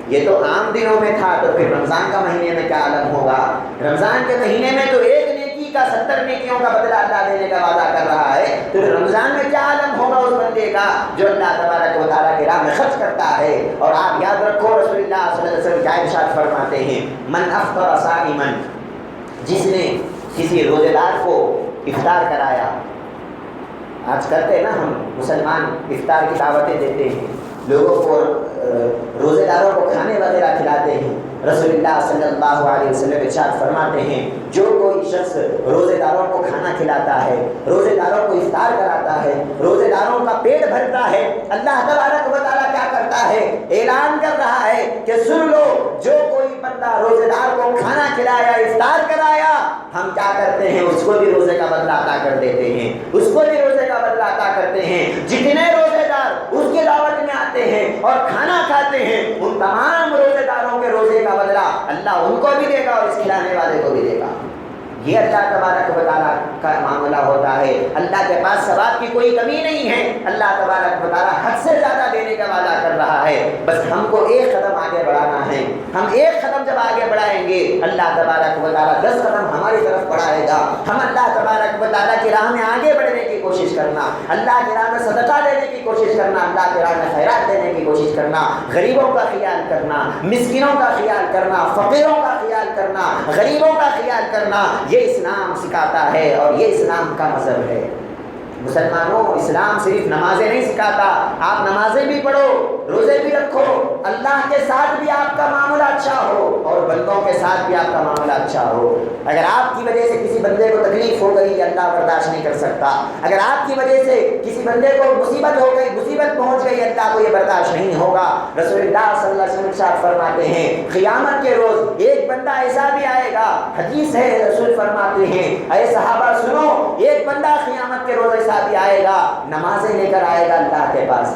یہ تو عام دنوں میں تھا، تو پھر رمضان کا مہینے میں کیا عالم ہوگا؟ رمضان کے مہینے میں تو ایک نیکی کا 70 نیکیوں کا بدلہ اللہ دینے کا وعدہ کر رہا ہے، تو رمضان میں کیا عالم ہوگا اس بندے کا جو اللہ تبارک و تعالیٰ کی راہ میں خرچ کرتا ہے. اور آپ یاد رکھو رسول اللہ صلی اللہ علیہ وسلم کیا ارشاد فرماتے ہیں، من افطر صائما، جس نے کسی روزے دار کو افطار کرایا. آج کرتے ہیں نا ہم مسلمان، افطار کی دعوتیں دیتے ہیں، لوگوں کو، روزے داروں کو کھانے وغیرہ کھلاتے ہیں. رسول اللہ صلی اللہ علیہ وسلم ارشاد فرماتے ہیں جو کوئی شخص روزے داروں کو کھانا کھلاتا ہے، روزے داروں کو افطار کراتا ہے، روزے داروں کا پیٹ بھرتا ہے، اللہ تبارک و تعالیٰ کیا کرتا ہے؟ اعلان کر رہا ہے کہ سن لو، جو کوئی بندہ روزے دار کو کھانا کھلایا، افطار کرایا، ہم کیا کرتے ہیں؟ اس کو بھی روزے کا بدلہ عطا کر دیتے ہیں، اس کو بھی روزے کا بدلہ عطا کرتے ہیں۔ جتنے روزے دار اس کی دعوت میں آتے ہیں اور کھانا کھاتے ہیں، ان تمام روزے داروں کے روزے کا بدلہ اللہ ان کو بھی دے گا اور اس کھلانے والے کو بھی دے گا۔ یہ اللہ تبارک و تعالیٰ کا معاملہ ہوتا ہے۔ اللہ کے پاس ثواب کی کوئی کمی نہیں ہے، اللہ تبارک و تعالیٰ حد سے زیادہ دینے کا وعدہ کر رہا ہے، بس ہم کو ایک قدم آگے بڑھانا ہے۔ ہم ایک قدم جب آگے بڑھائیں گے، اللہ تبارک و تعالیٰ 10 قدم ہماری طرف بڑھائے گا۔ ہم اللہ تبارک و تعالیٰ کی راہ میں آگے بڑھنے کی کوشش کرنا، اللہ کی راہ میں صدقہ دینے کی کوشش کرنا، اللہ کی راہ میں خیرات دینے کی کوشش کرنا، غریبوں کا خیال کرنا، مسکینوں کا خیال کرنا، فقیروں کا خیال کرنا، غریبوں کا خیال کرنا، یہ اسلام سکھاتا ہے اور یہ اسلام کا مذہب ہے۔ مسلمانوں، اسلام صرف نمازیں نہیں سکھاتا، آپ نمازیں بھی پڑھو، روزے بھی رکھو، اللہ کے ساتھ بھی آپ کا معاملہ اچھا ہو اور بندوں کے ساتھ بھی آپ کا معاملہ اچھا ہو۔ اگر آپ کی وجہ سے کسی بندے کو تکلیف ہو گئی، اللہ برداشت نہیں کر سکتا۔ اگر آپ کی وجہ سے کسی بندے کو مصیبت ہو گئی، مصیبت پہنچ گئی، اللہ کو یہ برداشت نہیں ہوگا۔ رسول اللہ صلی اللہ علیہ وسلم ارشاد فرماتے ہیں قیامت کے روز ایک بندہ ایسا بھی آئے گا، حدیث ہے، رسول فرماتے ہیں اے صحابہ سنو، ایک بندہ قیامت کے روز ایسا بھی آئے گا، نمازیں لے کر آئے گا اللہ کے پاس،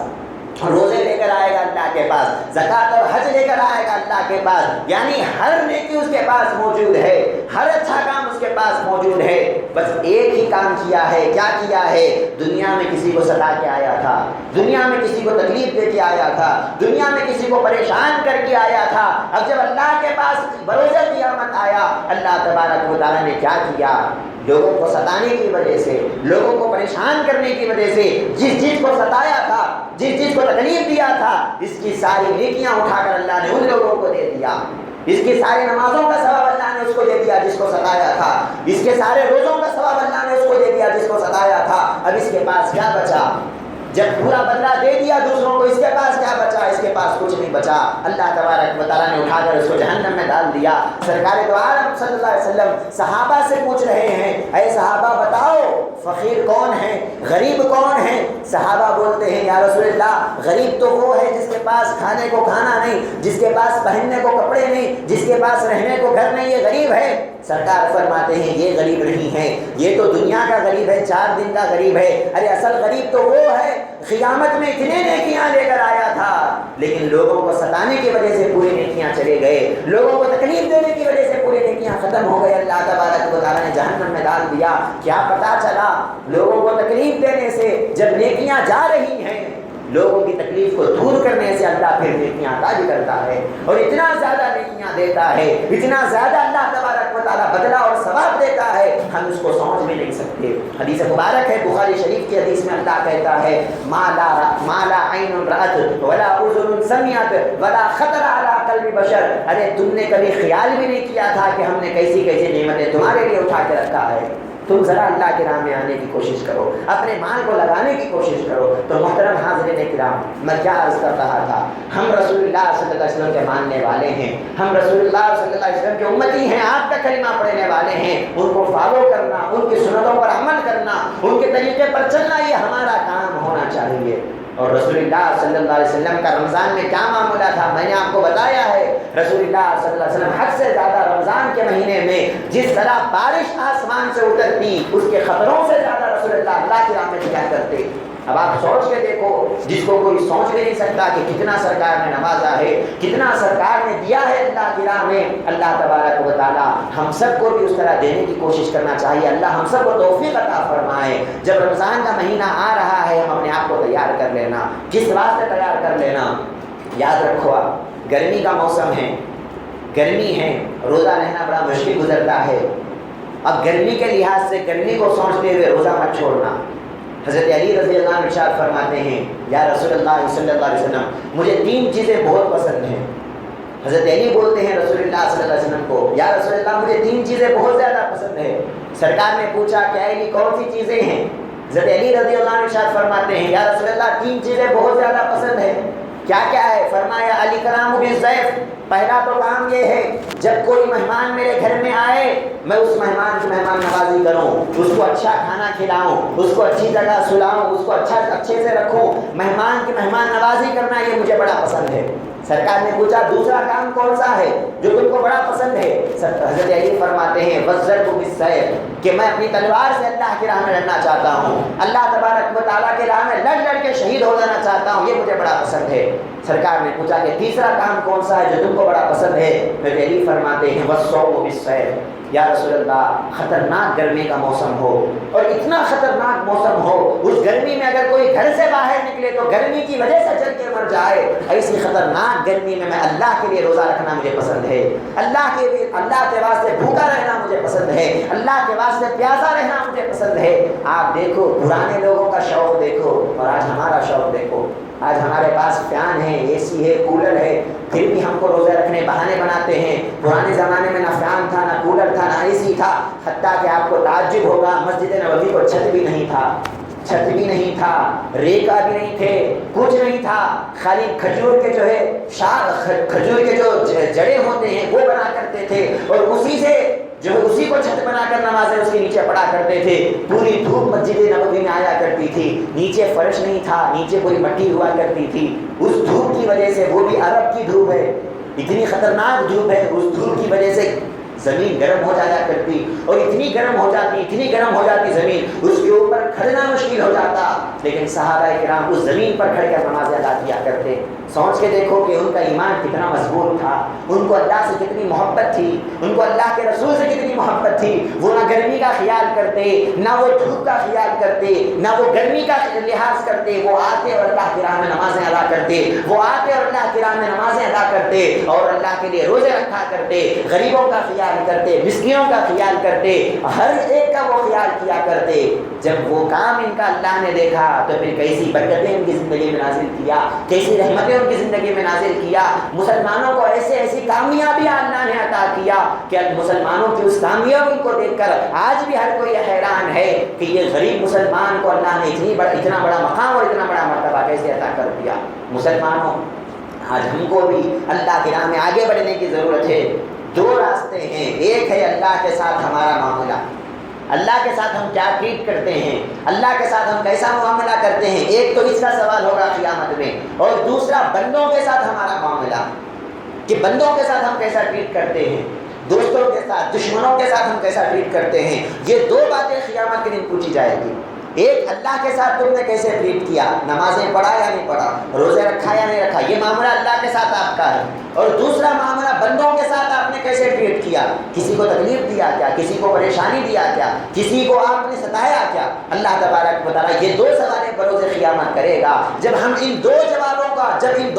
روزے لے کر آئے گا اللہ کے پاس، زکوٰۃ اور حج لے کر آئے گا اللہ کے پاس، یعنی ہر نیکی اس کے پاس موجود ہے، ہر اچھا کام اس کے پاس موجود ہے، بس ایک ہی کام کیا ہے۔ کیا کیا ہے؟ دنیا میں کسی کو ستا کے آیا تھا، دنیا میں کسی کو تکلیف دے کے آیا تھا، دنیا میں کسی کو پریشان کر کے آیا تھا۔ اب جب اللہ کے پاس بروز قیامت آیا، اللہ تبارک و تعالیٰ نے کیا کیا؟ لوگوں کو ستانے کی وجہ سے، لوگوں کو پریشان کرنے کی وجہ سے جس چیز کو ستایا تھا، جس چیز کو تکلیف دیا تھا، اس کی ساری نیکیاں اٹھا کر اللہ نے ان لوگوں کو دے دیا۔ اس کی ساری نمازوں کا ثواب اللہ نے اس کو دے دیا جس کو ستایا تھا، اس کے سارے روزوں کا ثواب اللہ نے اس کو دے دیا جس کو ستایا تھا۔ اب اس کے پاس کیا بچا؟ جب پورا بدلہ دے دیا دوسروں کو، اس کے پاس کیا بچا؟ اس کے پاس کچھ نہیں بچا۔ اللہ تبارک و تعالیٰ نے اٹھا کر اس کو جہنم میں ڈال دیا۔ سرکار دو عالم صلی اللہ علیہ وسلم صحابہ سے پوچھ رہے ہیں اے صحابہ بتاؤ فقیر کون ہے، غریب کون ہے؟ صحابہ بولتے ہیں یا رسول اللہ غریب تو وہ ہے جس کے پاس کھانے کو کھانا نہیں، جس کے پاس پہننے کو کپڑے نہیں، جس کے پاس رہنے کو گھر نہیں، یہ غریب ہے۔ سرکار فرماتے ہیں یہ غریب نہیں ہے، یہ تو دنیا کا غریب ہے، 4 دن کا غریب ہے۔ ارے اصل غریب تو وہ ہے قیامت میں اتنے نیکیاں لے کر آیا تھا، لیکن لوگوں کو ستانے کی وجہ سے پوری نیکیاں چلے گئے، لوگوں کو تکلیف دینے کی وجہ سے پوری نیکیاں ختم ہو گئے، اللہ تبارک و تعالیٰ نے جہنم میں ڈال دیا۔ کیا پتا چلا؟ لوگوں کو تکلیف دینے سے جب نیکیاں جا رہی ہیں، لوگوں کی تکلیف کو دور کرنے سے اللہ پھر نیکیاں عطا بھی کرتا ہے اور اتنا زیادہ نیکیاں دیتا ہے، اتنا زیادہ اللہ تبارک و تعالیٰ بدلہ اور ثواب دیتا ہے، ہم اس کو سمجھ بھی نہیں سکتے۔ حدیث مبارک ہے بخاری شریف کی حدیث میں اللہ کہتا ہے ما لا عین رأت ولا اذن سمعت ولا خطر علی قلب بشر۔ ارے تم نے کبھی خیال بھی نہیں کیا تھا کہ ہم نے کیسی کیسی نعمتیں تمہارے لیے اٹھا کے رکھا ہے۔ تم ذرا اللہ کے راہ میں آنے کی کوشش کرو، اپنے مال کو لگانے کی کوشش کرو۔ تو محترم حاضرین کرام، میں کیا عرض کر رہا تھا؟ ہم رسول اللہ صلی اللہ علیہ وسلم کے ماننے والے ہیں، ہم رسول اللہ صلی اللہ علیہ وسلم کے امتی ہیں، آپ کا کلمہ پڑھنے والے ہیں، ان کو فالو کرنا، ان کی سنتوں پر عمل کرنا، ان کے طریقے پر چلنا، یہ ہمارا کام ہونا چاہیے۔ اور رسول اللہ صلی اللہ علیہ وسلم کا رمضان میں کیا معاملہ تھا میں نے آپ کو بتایا ہے۔ رسول اللہ صلی اللہ علیہ وسلم حد سے زیادہ رمضان کے مہینے میں جس طرح بارش آسمان سے اترتی، اس کے خطروں سے زیادہ رسول اللہ کی راہ میں کیا کرتے۔ اب آپ سوچ کے دیکھو، جس کو کوئی سوچ بھی نہیں سکتا کہ کتنا سرکار نے نوازا ہے، کتنا سرکار نے دیا ہے اللہ کی راہ میں۔ اللہ تبارک و تعالی ہم سب کو بھی اس طرح دینے کی کوشش کرنا چاہیے۔ اللہ ہم سب کو توفیق عطا فرمائے۔ جب رمضان کا مہینہ آ رہا ہے، ہم اپنے آپ کو تیار کر لینا۔ کس واسطے تیار کر لینا؟ یاد رکھو، آپ گرمی کا موسم ہے، گرمی ہے، روزہ رہنا بڑا مشکل گزرتا ہے۔ اب گرمی کے لحاظ سے گرمی کو سوچتے ہوئے روزہ مت چھوڑنا۔ حضرت علی رضی اللہ عنہ ارشاد فرماتے ہیں یا رسول اللہ صلی اللہ علیہ وسلم مجھے 3 چیزیں بہت پسند ہیں۔ حضرت علی بولتے ہیں رسول اللہ صلی اللہ علیہ وسلم کو یا رسول اللہ مجھے 3 چیزیں بہت زیادہ پسند ہیں۔ سرکار نے پوچھا کہ علی کون سی چیزیں ہیں؟ حضرت علی رضی اللہ عنہ ارشاد فرماتے ہیں یا رسول اللہ 3 چیزیں بہت زیادہ پسند ہیں۔ کیا کیا ہے؟ فرمایا علی کرام بالضیف، پہلا تو کام یہ ہے جب کوئی مہمان میرے گھر میں آئے میں اس مہمان کی مہمان نوازی کروں، اس کو اچھا کھانا کھلاؤں، اس کو اچھی جگہ سلاؤں، اس کو اچھے سے رکھوں۔ مہمان کی مہمان نوازی کرنا یہ مجھے بڑا پسند ہے۔ سرکار نے پوچھا دوسرا کام کون سا ہے جو تم کو بڑا پسند ہے؟ حضرت علی فرماتے ہیں وَالضَّرْبُ بِالسَّيْفِ، کہ میں اپنی تلوار سے اللہ کی راہ میں لڑنا چاہتا ہوں، اللہ تبارک و تعالیٰ کے راہ میں لڑ کے شہید ہو جانا چاہتا ہوں، یہ مجھے بڑا پسند ہے۔ سرکار نے پوچھا کہ تیسرا کام کون سا ہے جو تم کو بڑا پسند ہے؟ حضرت علی فرماتے ہیں وَالصَّوْمُ بِالسَّيْفِ، یا رسول اللہ خطرناک گرمی کا موسم ہو اور اتنا خطرناک موسم ہو اس گرمی میں اگر کوئی گھر سے باہر نکلے تو گرمی کی وجہ سے جل کے مر جائے، ایسی خطرناک گرمی میں اللہ کے لیے روزہ رکھنا مجھے پسند ہے، اللہ کے واسطے بھوکا رہنا مجھے پسند ہے، اللہ کے واسطے پیاسا رہنا مجھے پسند ہے۔ آپ دیکھو پرانے لوگوں کا شوق دیکھو اور آج ہمارا شوق دیکھو۔ آج ہمارے پاس فین ہے، اے سی ہے، کولر ہے، پھر بھی ہم کو روزہ رکھنے بہانے بناتے ہیں۔ پرانے زمانے میں نہ فین تھا، نہ کولر تھا، نہ اے سی تھا، حتیٰ کہ آپ کو تعجب ہوگا مسجد نبوی کو چھت بھی نہیں تھا، چھت بھی نہیں تھا، ریکا بھی نہیں تھے، کچھ نہیں تھا، خالی کھجور کے جو ہے کھجور کے جو جڑے ہوتے ہیں وہ بنا کرتے تھے اور اسی کو چھت بنا کر نمازیں اس کے نیچے پڑھا کرتے تھے۔ پوری دھوپ مسجد نبوی میں آیا کرتی تھی، نیچے فرش نہیں تھا، نیچے پوری مٹی ہوا کرتی تھی۔ اس دھوپ کی وجہ سے، وہ بھی عرب کی دھوپ ہے، اتنی خطرناک دھوپ ہے، اس دھوپ کی وجہ سے زمین گرم ہو جایا کرتی اور اتنی گرم ہو جاتی زمین اس کے اوپر کھڑنا مشکل ہو جاتا، لیکن صحابہ کرام اس زمین پر کھڑ کر نماز ادا کیا کرتے۔ سوچ کے دیکھو کہ ان کا ایمان کتنا مضبوط تھا، ان کو اللہ سے کتنی محبت تھی، ان کو اللہ کے رسول سے کتنی محبت تھی۔ وہ نہ گرمی کا خیال کرتے، نہ وہ دھوپ کا خیال کرتے، نہ وہ گرمی کا لحاظ کرتے، وہ آتے اور اللہ کی راہ میں نمازیں ادا کرتے، اور اللہ کے لیے روزے رکھا کرتے، غریبوں کا خیال کرتے، مسکینوں کا خیال کرتے، ہر ایک کا وہ خیال کیا کرتے۔ جب وہ کام ان کا اللہ نے دیکھا تو پھر کیسی برکتیں ان کی زندگی میں نازل کیا، کیسی رحمتیں ان کی زندگی میں نازل کیا۔ مسلمانوں کو ایسی کامیابیاں اللہ نے عطا کیا کہ مسلمانوں کی اس کامیابی کو دیکھ کر آج بھی ہر کوئی حیران ہے کہ یہ غریب مسلمان کو اللہ نے اتنا بڑا مقام اور اتنا بڑا مرتبہ کیسے عطا کر دیا۔ مسلمانوں آج ہم کو بھی اللہ کی راہ میں آگے بڑھنے کی ضرورت ہے۔ دو راستے ہیں، ایک ہے اللہ کے ساتھ ہمارا معاملہ، اللہ کے ساتھ ہم کیا ٹریٹ کرتے ہیں، اللہ کے ساتھ ہم کیسا معاملہ کرتے ہیں، ایک تو اس کا سوال ہوگا قیامت میں، اور دوسرا بندوں کے ساتھ ہمارا معاملہ کہ بندوں کے ساتھ ہم کیسا ٹریٹ کرتے ہیں، دوستوں کے ساتھ، دشمنوں کے ساتھ ہم کیسا ٹریٹ کرتے ہیں۔ یہ دو باتیں قیامت کے دن پوچھی جائے گی۔ ایک اللہ کے ساتھ تم نے کیسے ٹریٹ کیا، نمازیں پڑھا یا نہیں پڑھا، روزے رکھا یا نہیں رکھا، یہ معاملہ اللہ کے ساتھ آپ کا ہے، اور دوسرا معاملہ بندوں کے ساتھ آپ نے کیسے ٹریٹ کیا، کسی کو تکلیف دیا کیا، کسی کو پریشانی دیا کیا، کسی کو آپ نے ستایا کیا۔ اللہ تبارک و تعالیٰ یہ دو سوالیں بروز قیامت کرے گا۔ جب ان دو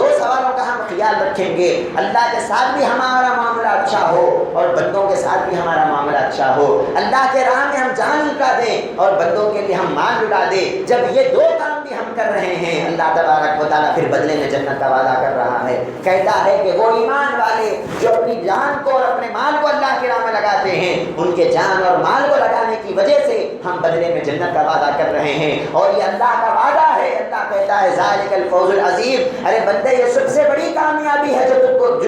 سوالوں کا ہم خیال رکھیں گے، اللہ کے ساتھ بھی ہمارا معاملہ اچھا ہو اور بندوں کے ساتھ بھی ہمارا معاملہ اچھا ہو، اللہ کے راہ میں ہم جان لٹا دیں اور بندوں کے لیے ہم مال لٹا دیں، جب یہ دو کام بھی ہم کر رہے ہیں، اللہ تبارک و تعالیٰ پھر بدلے میں جنت کا وعدہ کر رہا ہے۔ کہتا ہے کہ وہ ایمان والے جو اپنی جان کو اور اپنے مال کو اللہ کی راہ میں لگاتے ہیں، ان کے جان اور مال کو لگانے کی وجہ سے ہم بدلے میں جنت کا وعدہ کر رہے ہیں، اور یہ اللہ کا وعدہ ہے۔ اللہ کہتا ہے ذالک الفوز العظیم، ارے بندے یہ سب سے بڑی کامیابی ہے جو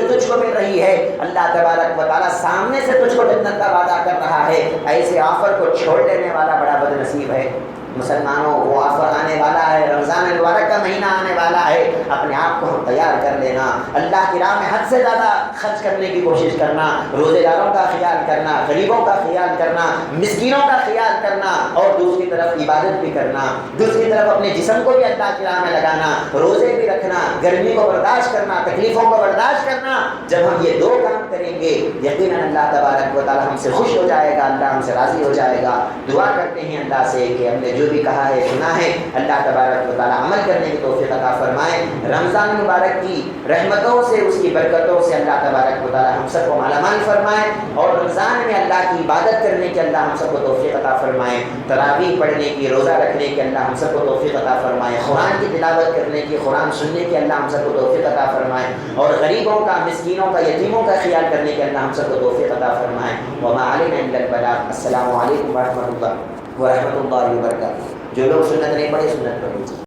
تجھ کو مل رہی ہے۔ اللہ تبارک و تعالیٰ سامنے سے تجھ کو جنت کا وعدہ کر رہا ہے، ایسے آفر کو چھوڑ لینے والا بڑا بد نصیب ہے۔ مسلمانوں وہ آفر آنے والا ہے، رمضان المبارک کا مہینہ آنے والا ہے، اپنے آپ کو ہم تیار کر لینا، اللہ کی راہ میں حد سے زیادہ خرچ کرنے کی کوشش کرنا، روزے داروں کا خیال کرنا، غریبوں کا خیال کرنا، مسکینوں کا خیال کرنا، اور دوسری طرف عبادت بھی کرنا، دوسری طرف اپنے جسم کو بھی اللہ کی راہ میں لگانا، روزے بھی رکھنا، گرمی کو برداشت کرنا، تکلیفوں کو برداشت کرنا۔ جب ہم یہ دو کام کریں گے یقیناً اللہ تبارک و تعالیٰ ہم سے خوش ہو جائے گا، اللہ ہم سے راضی ہو جائے گا۔ دعا کرتے ہیں اللہ سے کہ ہم نے جو بھی کہا ہے سنا ہے، اللہ تبارک و تعالیٰ عمل کرنے کی توفیق عطا فرمائے۔ رمضان مبارک کی رحمتوں سے، اس کی برکتوں سے اللہ تبارک و تعالیٰ ہم سب کو مالا مال فرمائے، اور رمضان میں اللہ کی عبادت کرنے کی اللہ ہم سب کو توفیق عطا فرمائے، تراویح پڑھنے کی، روزہ رکھنے کی اللہ ہم سب کو توفیق عطا فرمائے، قرآن کی تلاوت کرنے کی، قرآن سننے کی اللہ ہم سب کو توفیق عطا فرمائے، اور غریبوں کا، مسکینوں کا، یتیموں کا خیال کرنے کی اللہ ہم سب کو توفیق عطا فرمائے۔ وما علینا الا البلاغ۔ السلام علیکم ورحمۃ اللہ وبرکاتہ۔ جو لوگ سنت نہیں پڑھے سنت پڑھیں۔